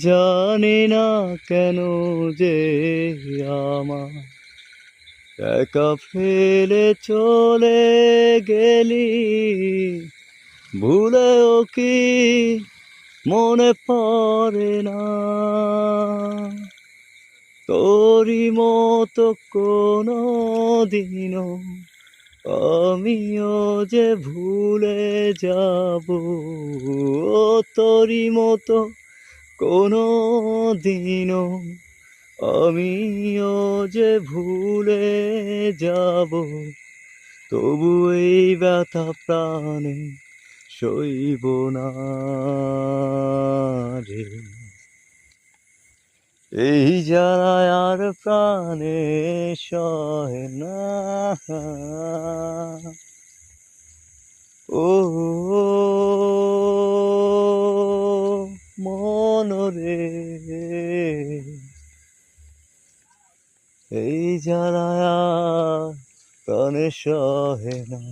জানি না কেন যে আমার একা ফেলে চলে গেলি, ভুলেও কি মনে পড়ে না তোরই মতো কোনো দিনও আমিও যে ভুলে যাব, তোরই মতো কোনো দিনও আমিও যে ভুলে যাব। তবু এই ব্যথা প্রাণে সইব না রে, এই জ্বালায় আর প্রাণে সয় না। ও মন রে, এই জ্বালায় আর প্রাণে সহে না।